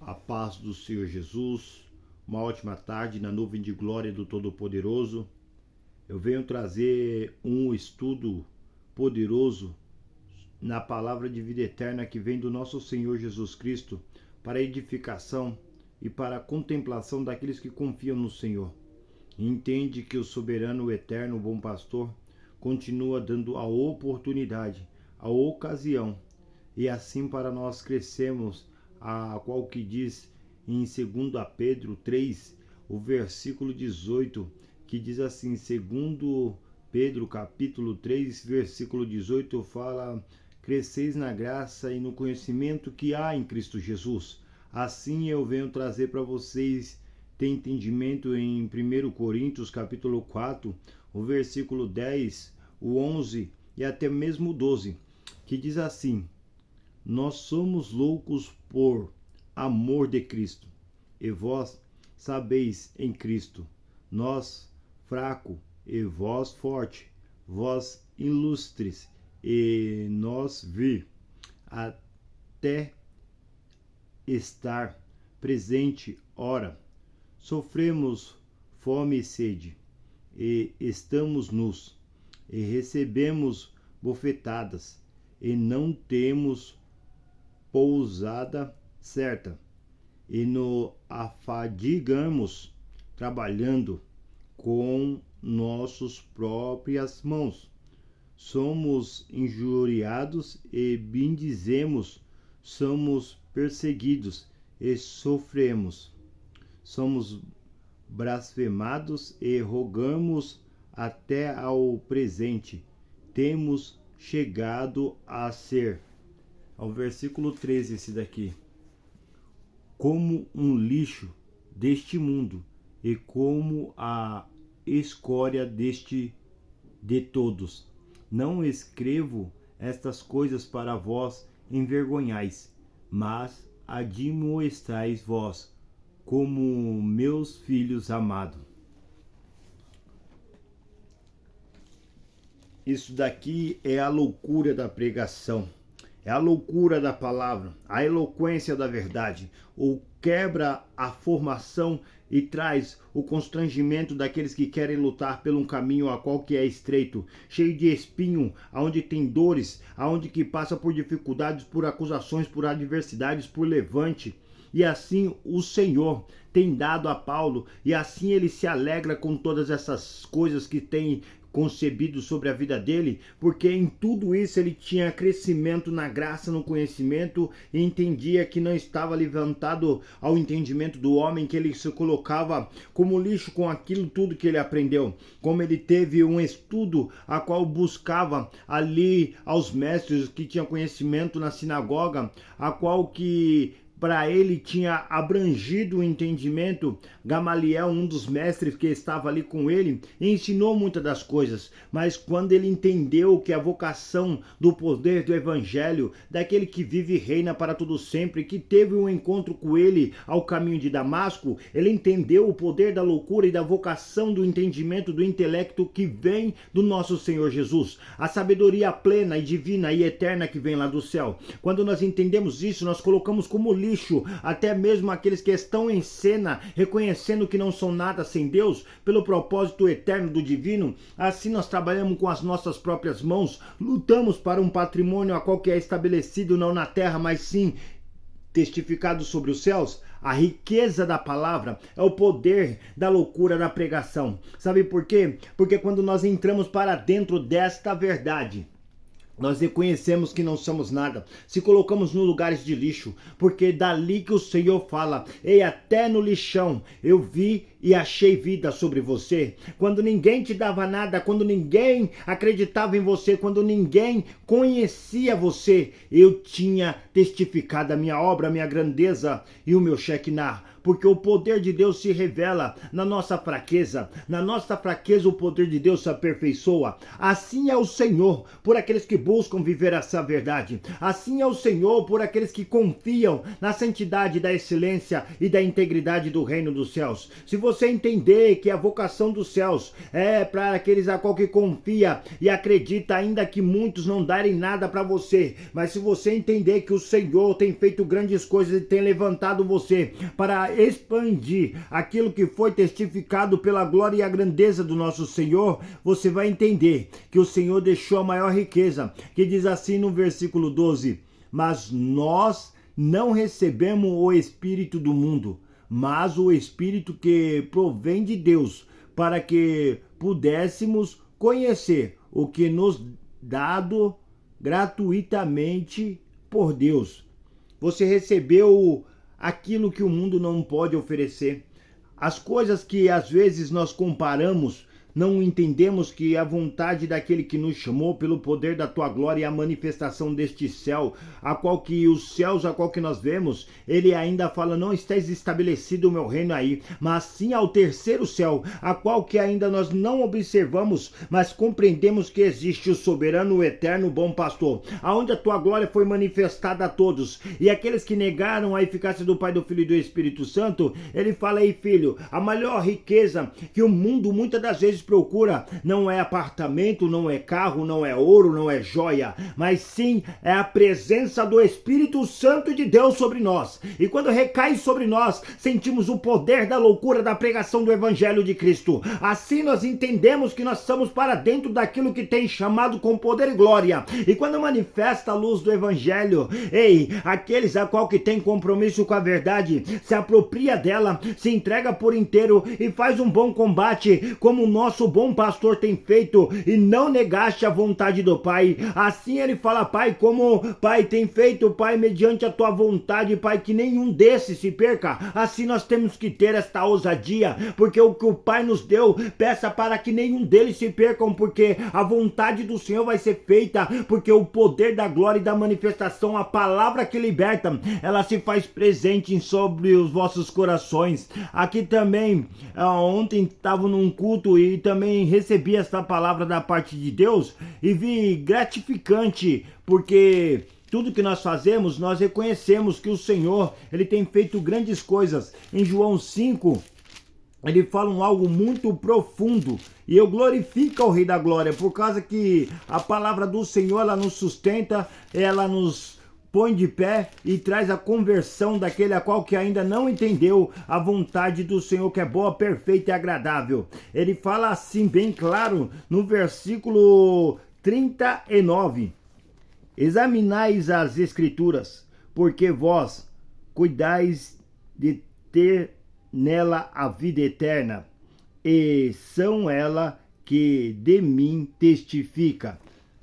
A paz do Senhor Jesus, uma ótima tarde na nuvem de glória do Todo-Poderoso. Eu venho trazer um estudo poderoso na palavra de vida eterna que vem do nosso Senhor Jesus Cristo para a edificação e para a contemplação daqueles que confiam no Senhor. E entende que o soberano, o eterno, o bom pastor continua dando a oportunidade, a ocasião, e assim para nós crescermos, a qual que diz em 2 Pedro 3, o versículo 18, que diz assim, 2 Pedro capítulo 3, versículo 18, fala: cresceis na graça e no conhecimento que há em Cristo Jesus. Assim eu venho trazer para vocês ter entendimento em 1 Coríntios capítulo 4, o versículo 10, o 11 e até mesmo o 12, que diz assim: nós somos loucos por amor de Cristo, e vós sabeis em Cristo, nós fraco e vós forte, vós ilustres e nós vir, até estar presente, ora, sofremos fome e sede, e estamos nus, e recebemos bofetadas, e não temos pousada certa, e nos afadigamos trabalhando com nossas próprias mãos. Somos injuriados e bendizemos, somos perseguidos e sofremos. Somos blasfemados e rogamos até ao presente. Temos chegado a ser, ao versículo 13, esse daqui, como um lixo deste mundo e como a escória de todos. Não escrevo estas coisas para vós envergonhais, mas admoestais vós como meus filhos amados. Isso daqui é a loucura da pregação. É a loucura da palavra, a eloquência da verdade, ou quebra a formação e traz o constrangimento daqueles que querem lutar por um caminho a qual que é estreito, cheio de espinho, aonde tem dores, aonde que passa por dificuldades, por acusações, por adversidades, por levante. E assim o Senhor tem dado a Paulo, e assim ele se alegra com todas essas coisas que tem concebido sobre a vida dele, porque em tudo isso ele tinha crescimento na graça, no conhecimento, e entendia que não estava levantado ao entendimento do homem, que ele se colocava como lixo com aquilo tudo que ele aprendeu. Como ele teve um estudo a qual buscava ali aos mestres que tinham conhecimento na sinagoga, a qual que para ele tinha abrangido o entendimento. Gamaliel, um dos mestres que estava ali com ele, ensinou muitas das coisas, mas quando ele entendeu que a vocação do poder do evangelho, daquele que vive e reina para todo sempre, que teve um encontro com ele ao caminho de Damasco, ele entendeu o poder da loucura e da vocação do entendimento, do intelecto que vem do nosso Senhor Jesus, a sabedoria plena e divina e eterna que vem lá do céu. Quando nós entendemos isso, nós colocamos como lixo até mesmo aqueles que estão em cena, reconhecendo que não são nada sem Deus, pelo propósito eterno do divino. Assim nós trabalhamos com as nossas próprias mãos, lutamos para um patrimônio a qual que é estabelecido não na terra, mas sim testificado sobre os céus. A riqueza da palavra é o poder da loucura da pregação. Sabe por quê? Porque quando nós entramos para dentro desta verdade, nós reconhecemos que não somos nada, se colocamos nos lugares de lixo, porque dali que o Senhor fala: ei, até no lixão eu vi e achei vida sobre você. Quando ninguém te dava nada, quando ninguém acreditava em você, quando ninguém conhecia você, eu tinha testificado a minha obra, a minha grandeza e o meu Shekinah. Porque o poder de Deus se revela na nossa fraqueza. Na nossa fraqueza o poder de Deus se aperfeiçoa. Assim é o Senhor por aqueles que buscam viver essa verdade. Assim é o Senhor por aqueles que confiam na santidade, da excelência e da integridade do reino dos céus. Se você você entender que a vocação dos céus é para aqueles a qual que confia e acredita, ainda que muitos não darem nada para você, mas se você entender que o Senhor tem feito grandes coisas e tem levantado você para expandir aquilo que foi testificado pela glória e a grandeza do nosso Senhor, você vai entender que o Senhor deixou a maior riqueza, que diz assim no versículo 12: mas nós não recebemos o Espírito do mundo, mas o Espírito que provém de Deus, para que pudéssemos conhecer o que nos dado gratuitamente por Deus. Você recebeu aquilo que o mundo não pode oferecer. As coisas que às vezes nós comparamos, não entendemos que a vontade daquele que nos chamou pelo poder da tua glória e a manifestação deste céu, a qual que os céus a qual que nós vemos, ele ainda fala, não está estabelecido o meu reino aí, mas sim ao terceiro céu, a qual que ainda nós não observamos, mas compreendemos que existe o soberano, o eterno, bom pastor, aonde a tua glória foi manifestada a todos, e aqueles que negaram a eficácia do Pai, do Filho e do Espírito Santo, ele fala aí, filho, a maior riqueza que o mundo muitas das vezes procura não é apartamento, não é carro, não é ouro, não é joia, mas sim é a presença do Espírito Santo de Deus sobre nós. E quando recai sobre nós, sentimos o poder da loucura da pregação do Evangelho de Cristo. Assim nós entendemos que nós estamos para dentro daquilo que tem chamado com poder e glória. E quando manifesta a luz do Evangelho, aqueles a qual que tem compromisso com a verdade, se apropria dela, se entrega por inteiro e faz um bom combate, como o nosso bom pastor tem feito, e não negaste a vontade do Pai. Assim ele fala, Pai, como Pai tem feito, Pai, mediante a tua vontade, Pai, que nenhum desses se perca. Assim nós temos que ter esta ousadia, porque o que o Pai nos deu, peça para que nenhum deles se percam, porque a vontade do Senhor vai ser feita, porque o poder da glória e da manifestação, a palavra que liberta, ela se faz presente sobre os vossos corações. Aqui também, ontem estava num culto e também recebi esta palavra da parte de Deus e vi gratificante, porque tudo que nós fazemos, nós reconhecemos que o Senhor, ele tem feito grandes coisas. Em João 5, ele fala algo muito profundo, e eu glorifico ao Rei da Glória, por causa que a palavra do Senhor, ela nos sustenta, ela nos põe de pé e traz a conversão daquele a qual que ainda não entendeu a vontade do Senhor, que é boa, perfeita e agradável. Ele fala assim bem claro no versículo 39: examinais as Escrituras, porque vós cuidais de ter nela a vida eterna, e são ela que de mim testifica.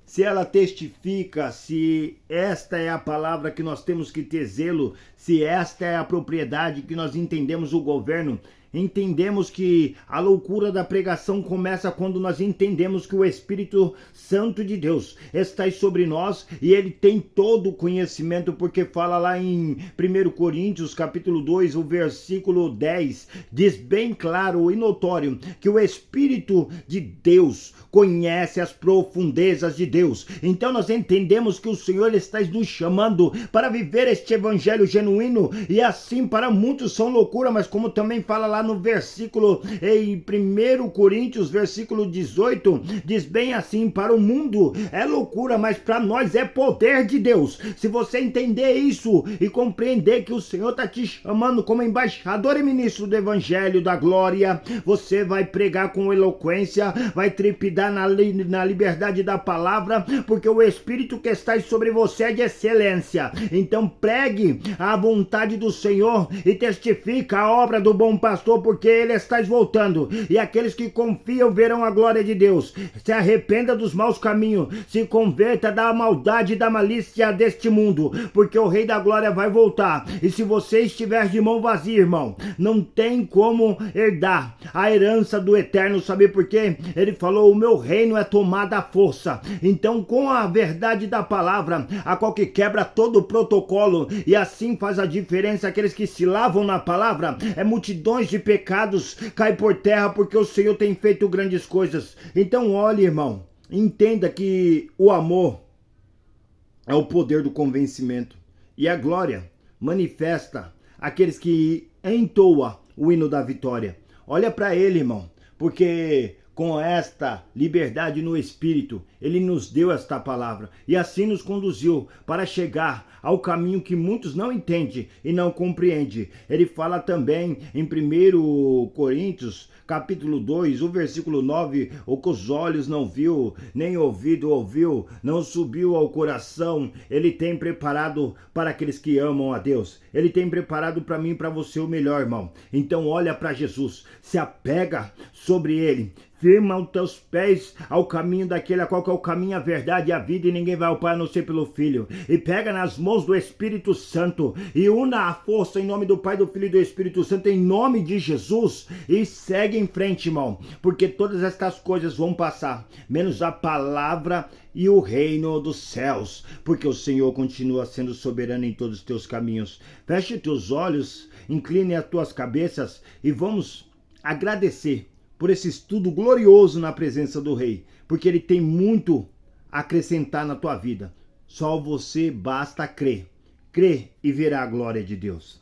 Se ela testifica, se esta é a palavra que nós temos que ter zelo, se esta é a propriedade que nós entendemos o governo, entendemos que a loucura da pregação começa quando nós entendemos que o Espírito Santo de Deus está sobre nós e ele tem todo o conhecimento, porque fala lá em 1 Coríntios capítulo 2, o versículo 10, diz bem claro e notório que o Espírito de Deus conhece as profundezas de Deus. Então nós entendemos que o Senhor está nos chamando para viver este evangelho genuíno, e assim para muitos são loucura, mas como também fala lá no versículo em 1 Coríntios, versículo 18, diz bem assim, para o mundo é loucura, mas para nós é poder de Deus. Se você entender isso e compreender que o Senhor está te chamando como embaixador e ministro do evangelho da glória, você vai pregar com eloquência, vai trepidar na liberdade da palavra, porque o Espírito que está sobre você é de excelência. Então pregue a vontade do Senhor e testifica a obra do bom pastor, porque ele está voltando, e aqueles que confiam verão a glória de Deus. Se arrependa dos maus caminhos, se converta da maldade e da malícia deste mundo, porque o Rei da Glória vai voltar. E se você estiver de mão vazia, irmão, não tem como herdar a herança do eterno. Sabe por quê? Ele falou, o meu reino é tomado à força. Então, com a verdade da palavra, a qual que quebra todo o protocolo, e assim faz a diferença, aqueles que se lavam na palavra, multidões de pecados caem por terra, porque o Senhor tem feito grandes coisas. Então olhe, irmão, entenda que o amor é o poder do convencimento, e a glória manifesta aqueles que entoam o hino da vitória. Olha para ele, irmão, porque com esta liberdade no Espírito, ele nos deu esta palavra e assim nos conduziu para chegar ao caminho que muitos não entendem e não compreendem. Ele fala também em 1 Coríntios, capítulo 2, o versículo 9, o que os olhos não viu, nem ouvido ouviu, não subiu ao coração, ele tem preparado para aqueles que amam a Deus. Ele tem preparado para mim e para você o melhor, irmão. Então olha para Jesus, se apega sobre ele, firma os teus pés ao caminho daquele a qual que é o caminho, a verdade e a vida, e ninguém vai ao Pai a não ser pelo Filho. E pega nas mãos do Espírito Santo e una a força em nome do Pai, do Filho e do Espírito Santo, em nome de Jesus, e segue em frente, irmão, porque todas estas coisas vão passar, menos a palavra e o reino dos céus, porque o Senhor continua sendo soberano em todos os teus caminhos. Feche teus olhos, incline as tuas cabeças e vamos agradecer por esse estudo glorioso na presença do Rei, porque ele tem muito a acrescentar na tua vida. Só você basta crer. Crê e verá a glória de Deus.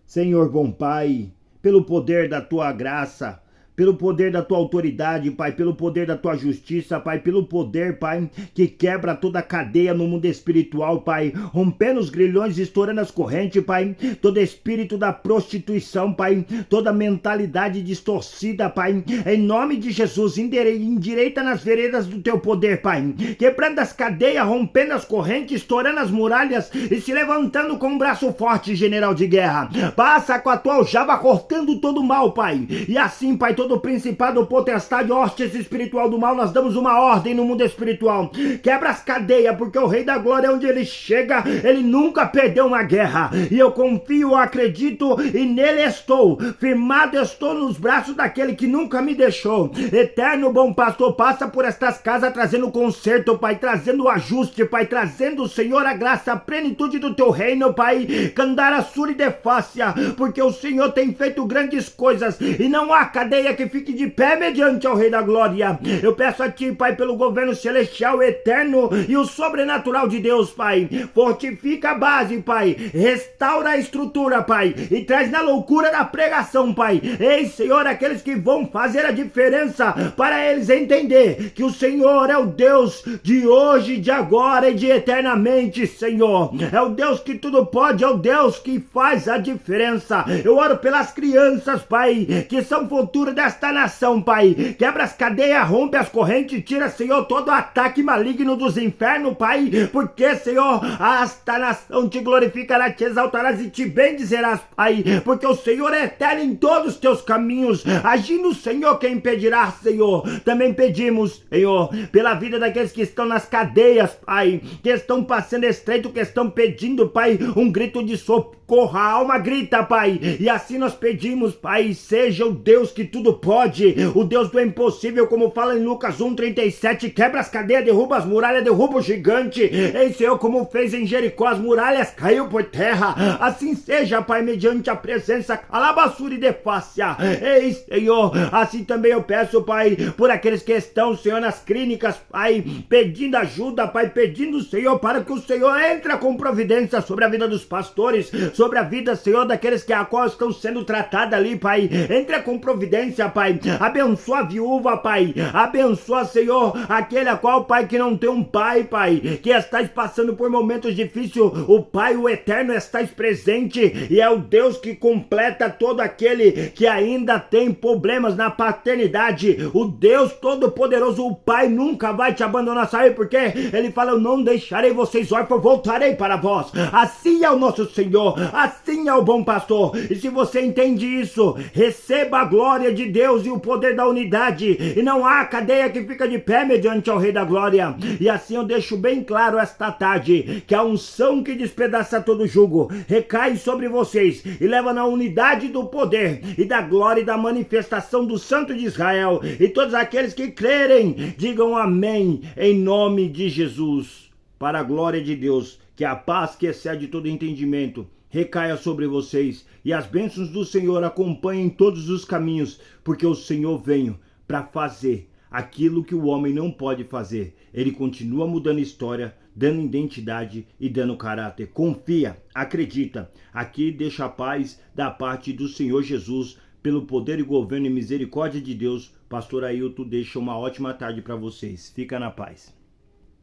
Senhor bom Pai, pelo poder da tua graça, pelo poder da tua autoridade, Pai, pelo poder da tua justiça, Pai, pelo poder, Pai, que quebra toda a cadeia no mundo espiritual, Pai, rompendo os grilhões, estourando as correntes, Pai, todo espírito da prostituição, Pai, toda mentalidade distorcida, Pai, em nome de Jesus, endireita nas veredas do teu poder, Pai, quebrando as cadeias, rompendo as correntes, estourando as muralhas e se levantando com um braço forte, general de guerra. Passa com a tua aljava cortando todo o mal, Pai, e assim, Pai, todo principado, potestade, hostes espiritual do mal, nós damos uma ordem no mundo espiritual. Quebra as cadeias, porque o Rei da Glória, onde ele chega, ele nunca perdeu uma guerra. E eu confio, acredito e nele estou. Firmado estou nos braços daquele que nunca me deixou. Eterno bom pastor, passa por estas casas trazendo conserto, Pai, trazendo ajuste, Pai, trazendo, Senhor, a graça, a plenitude do teu reino, Pai. Candara suri de fácia, porque o Senhor tem feito grandes coisas e não há cadeia que fique de pé mediante ao Rei da Glória. Eu peço a Ti, Pai, pelo governo celestial, eterno e o sobrenatural de Deus, Pai. Fortifica a base, Pai. Restaura a estrutura, Pai. E traz na loucura da pregação, Pai. Ei, Senhor, aqueles que vão fazer a diferença para eles entender que o Senhor é o Deus de hoje, de agora e de eternamente, Senhor. É o Deus que tudo pode, é o Deus que faz a diferença. Eu oro pelas crianças, Pai, que são futuro desta nação, Pai. Quebra as cadeias, rompe as correntes, tira, Senhor, todo ataque maligno dos infernos, Pai, porque, Senhor, esta nação te glorificará, te exaltarás e te bendizerás, Pai, porque o Senhor é eterno em todos os teus caminhos. Agindo, Senhor, quem impedirá, Senhor? Também pedimos, Senhor, pela vida daqueles que estão nas cadeias, Pai, que estão passando estreito, que estão pedindo, Pai, um grito de socorro. A alma grita, Pai, e assim nós pedimos, Pai, seja o Deus que tudo pode, o Deus do impossível, como fala em Lucas 1:37, quebra as cadeias, derruba as muralhas, derruba o gigante. Ei, Senhor, como fez em Jericó, as muralhas caiu por terra, assim seja, Pai, mediante a presença alabassuri de fácia. Ei, Senhor, assim também eu peço, Pai, por aqueles que estão, Senhor, nas clínicas, Pai, pedindo ajuda, Pai, pedindo, Senhor, para que o Senhor entre com providência sobre a vida dos pastores, sobre a vida, Senhor, daqueles que a qual estão sendo tratados ali, Pai. Entre com providência, Pai. Abençoa a viúva, Pai. Abençoa, Senhor, aquele a qual, Pai, que não tem um pai, Pai, que estás passando por momentos difíceis. O Pai, o Eterno, estás presente e é o Deus que completa todo aquele que ainda tem problemas na paternidade. O Deus Todo-Poderoso, o Pai, nunca vai te abandonar, sabe por quê? Ele fala, eu não deixarei vocês órfãos, voltarei para vós. Assim é o nosso Senhor, assim é o bom pastor. E se você entende isso, receba a glória de Deus e o poder da unidade, e não há cadeia que fica de pé mediante ao Rei da Glória. E assim eu deixo bem claro esta tarde, que a unção que despedaça todo jugo recai sobre vocês e leva na unidade do poder e da glória e da manifestação do Santo de Israel. E todos aqueles que crerem, digam amém, em nome de Jesus. Para a glória de Deus, que a paz que excede todo entendimento recaia sobre vocês e as bênçãos do Senhor acompanhem todos os caminhos, porque o Senhor veio para fazer aquilo que o homem não pode fazer. Ele continua mudando história, dando identidade e dando caráter. Confia, acredita. Aqui deixa a paz da parte do Senhor Jesus pelo poder e governo e misericórdia de Deus, pastor Ailton deixa uma ótima tarde para vocês. Fica na paz.